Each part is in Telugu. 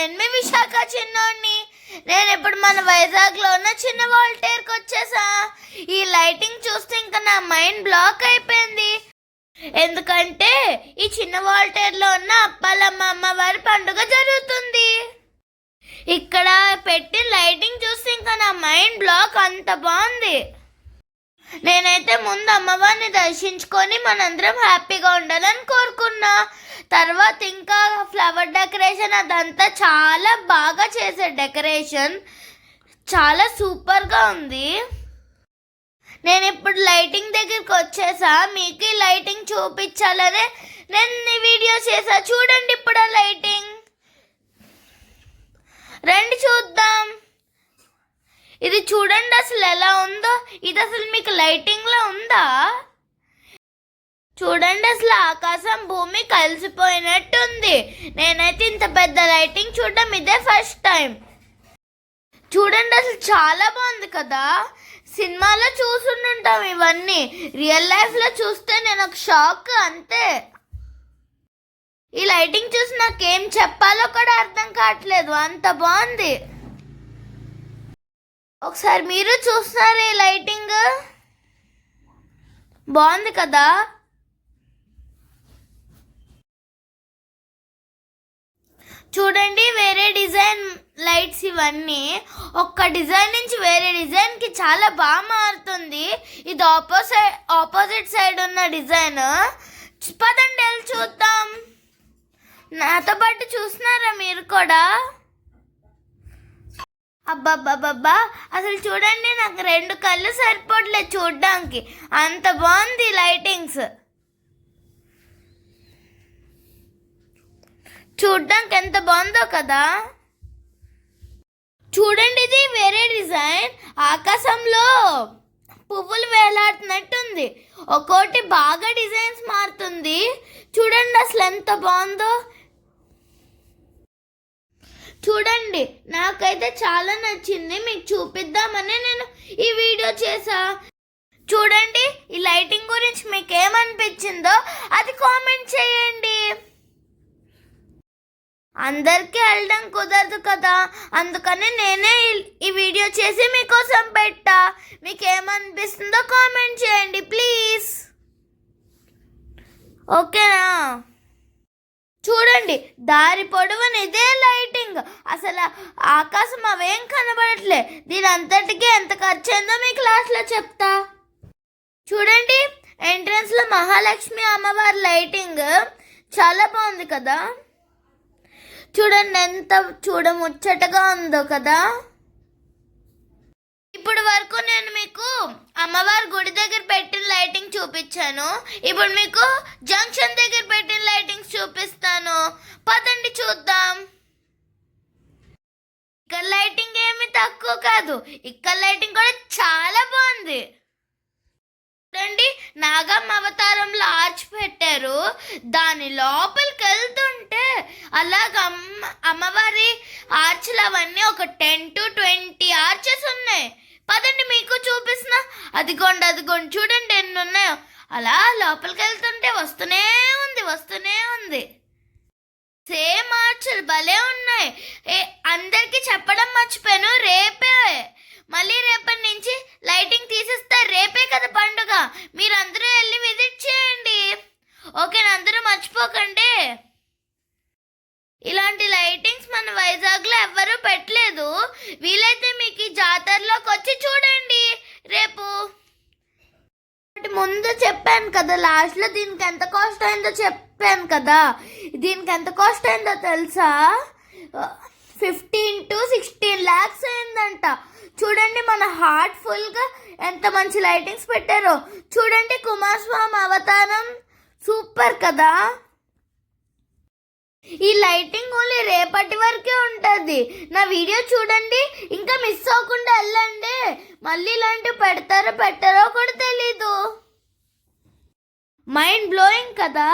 నేను మీ విశాఖ చిన్నోడిని. నేను ఇప్పుడు మన వైజాగ్లో ఉన్న చిన్న వాల్టేర్కి వచ్చేసా. ఈ లైటింగ్ చూస్తే ఇంకా నా మైండ్ బ్లాక్ అయిపోయింది. ఎందుకంటే ఈ చిన్న వాల్టేర్లో ఉన్న అప్పాలమ్మ అమ్మవారి పండుగ జరుగుతుంది. ఇక్కడ పెట్టిన లైటింగ్ చూస్తే ఇంకా నా మైండ్ బ్లాక్, అంత బాగుంది. నేనైతే ముందు అమ్మవారిని దర్శించుకొని మనందరం హ్యాపీగా ఉండాలని కోరుకున్నా. తర్వాత ఇంకా ఫ్లవర్ డెకరేషన్ అదంతా చాలా బాగా చేశారు. డెకరేషన్ చాలా సూపర్గా ఉంది. నేను ఇప్పుడు లైటింగ్ దగ్గరికి వచ్చేసా. మీకు ఈ లైటింగ్ చూపించాలనే నేను వీడియో చేసా. చూడండి ఇప్పుడు ఆ లైటింగ్, రండి చూద్దాం. ఇది చూడండి అసలు ఎలా ఉందో. ఇది అసలు మీకు లైటింగ్లో ఉందా? చూడండి అసలు ఆకాశం భూమి కలిసిపోయినట్టుంది. నేనైతే ఇంత పెద్ద లైటింగ్ చూడడం ఇదే ఫస్ట్ టైం. చూడండి అసలు చాలా బాగుంది కదా. సినిమాలో చూసుంటాం ఇవన్నీ, రియల్ లైఫ్లో చూస్తే నేను ఒక షాక్ అంతే. ఈ లైటింగ్ చూసి నాకేం చెప్పాలో కూడా అర్థం కావట్లేదు, అంత బాగుంది. ఒకసారి మీరు చూస్తున్నారా ఈ లైటింగ్? బాగుంది కదా. చూడండి వేరే డిజైన్ లైట్స్ ఇవన్నీ. ఒక్క డిజైన్ నుంచి వేరే డిజైన్కి చాలా బాగా మారుతుంది. ఇది ఆపోజిట్ సైడ్ ఉన్న డిజైన్. పదండి వెళ్ళి చూద్దాం. నాతో పాటు చూస్తున్నారా మీరు కూడా? అబ్బాబ్బాబ్బా, అసలు చూడండి నాకు 2 కళ్ళు సరిపోవట్లేదు చూడ్డానికి, అంత బాగుంది లైటింగ్స్. చూడ్డానికి ఎంత బాగుందో కదా. చూడండి ఇది వేరే డిజైన్. ఆకాశంలో పువ్వులు వేలాడుతున్నట్టుంది. ఒక్కోటి బాగా డిజైన్స్ మారుతుంది. చూడండి అసలు ఎంత బాగుందో. చూడండి నాకైతే చాలా నచ్చింది. మీకు చూపిద్దామని నేను ఈ వీడియో చేసా. చూడండి ఈ లైటింగ్ గురించి మీకు ఏమనిపించిందో అది కామెంట్ చేయండి. అందరికీ వెళ్ళడం కుదరదు కదా, అందుకని నేనే ఈ వీడియో చేసి మీకోసం పెట్టా. మీకు ఏమనిపిస్తుందో కామెంట్ చేయండి ప్లీజ్, ఓకేనా? చూడండి దారి పొడవున ఇదే లైటింగ్. అసలు ఆకాశం అవేం కనబడట్లే. దీని అంతటికీ ఎంత ఖర్చు అయిందో మీకు లాస్ట్లో చెప్తా. చూడండి ఎంట్రన్స్లో మహాలక్ష్మి అమ్మవారి లైటింగ్ చాలా బాగుంది కదా. చూడండి ఎంత చూడముచ్చటగా ఉందో కదా. ఇప్పుడు వరకు నేను మీకు అమ్మవారి గుడి దగ్గర పెట్టిన లైటింగ్ చూపించాను. ఇప్పుడు మీకు జంక్షన్ దగ్గర పెట్టిన లైటింగ్స్ చూపిస్తాను. పదండి చూద్దాం. ఇక్కడ లైటింగ్ ఏమి తక్కువ కాదు, ఇక్కడ లైటింగ్ కూడా చాలా బాగుంది. చూడండి నాగమ్మ అవతారంలో ఆర్చ్ పెట్టారు. దాని లోపలికి వెళ్తుంటే అలాగ అమ్మవారి ఆర్చ్లు అవన్నీ ఒక 10 to 20 ఆర్చెస్ ఉన్నాయి. పదండి మీకు చూపిస్తున్నా. అదిగోండి చూడండి ఎన్ని ఉన్నాయో. అలా లోపలికి వెళ్తుంటే వస్తూనే ఉంది. సేమ్ ఆర్చులు భలే ఉన్నాయి. అందరికీ చెప్పడం మర్చిపోయాను, మళ్ళీ రేపటి నుంచి లైటింగ్ తీసేస్తారు. రేపే కదా పండుగ, మీరందరూ వెళ్ళి విజిట్ చేయండి, ఓకేనా? అందరూ మర్చిపోకండి. ఇలాంటి లైటింగ్స్ మన వైజాగ్లో ఎవ్వరూ పెట్టలేదు. వీలైతే మీకు ఈ జాతరలోకి వచ్చి చూడండి రేపు. ముందు చెప్పాను కదా లాస్ట్లో దీనికి ఎంత కాస్ట్ అయిందో చెప్పాను కదా. దీనికి ఎంత కాస్ట్ అయిందో తెలుసా? 15 to 16 lakhs అయిందంట. చూడండి మన హార్ట్ఫుల్గా ఎంత మంచి లైటింగ్స్ పెట్టారో. చూడండి కుమారస్వామి అవతారం సూపర్ కదా. ఈ లైటింగ్ ఓన్లీ రేపటి వరకే ఉంటుంది. నా వీడియో చూడండి, ఇంకా మిస్ అవ్వకుండా వెళ్ళండి. మళ్ళీ ఇలాంటివి పెట్టారో కూడా తెలీదు. మైండ్ బ్లోయింగ్ కదా.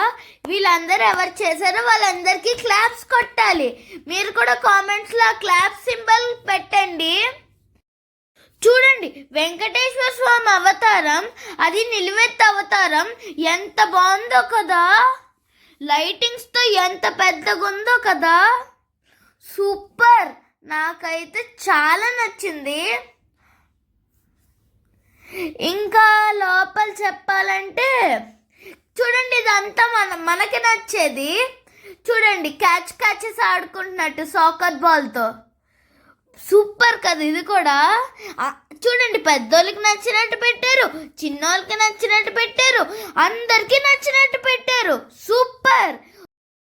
వీళ్ళందరూ ఎవరు చేశారో వాళ్ళందరికీ క్లాప్స్ కొట్టాలి. మీరు కూడా కామెంట్స్లో క్లాప్ సింబల్ పెట్టండి. చూడండి వెంకటేశ్వర స్వామి అవతారం, అది నిలువెత్తు అవతారం, ఎంత బాగుందో కదా. లైటింగ్స్తో ఎంత పెద్దగా ఉందో కదా, సూపర్, నాకైతే చాలా నచ్చింది. ఇంకా లోపల చెప్పాలంటే చూడండి, ఇదంతా మనకి నచ్చేది. చూడండి, క్యాచెస్ ఆడుకుంటున్నట్టు సాకర్ బాల్తో. సూపర్ కదా ఇది కూడా. చూడండి, పెద్దోళ్ళకి నచ్చినట్టు పెట్టారు, చిన్నోళ్ళకి నచ్చినట్టు పెట్టారు, అందరికీ నచ్చినట్టు పెట్టారు. సూపర్.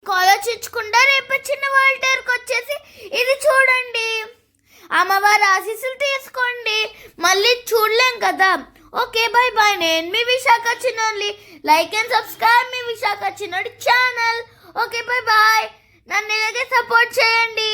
ఆలోచించకుండా రేపు చిన్న వాల్టేర్కి వచ్చేసి ఇది చూడండి, అమ్మవారి ఆశీస్సులు తీసుకోండి. మళ్ళీ చూడలేం కదా. Okay, bye bye. నేను మీ విశాఖ చిన్నోళ్ళి. లైక్ అండ్ సబ్స్క్రైబ్ మీ విశాఖ చిన్నోడి ఛానల్. Okay, bye bye. నన్ను ఇలాగే సపోర్ట్ చేయండి.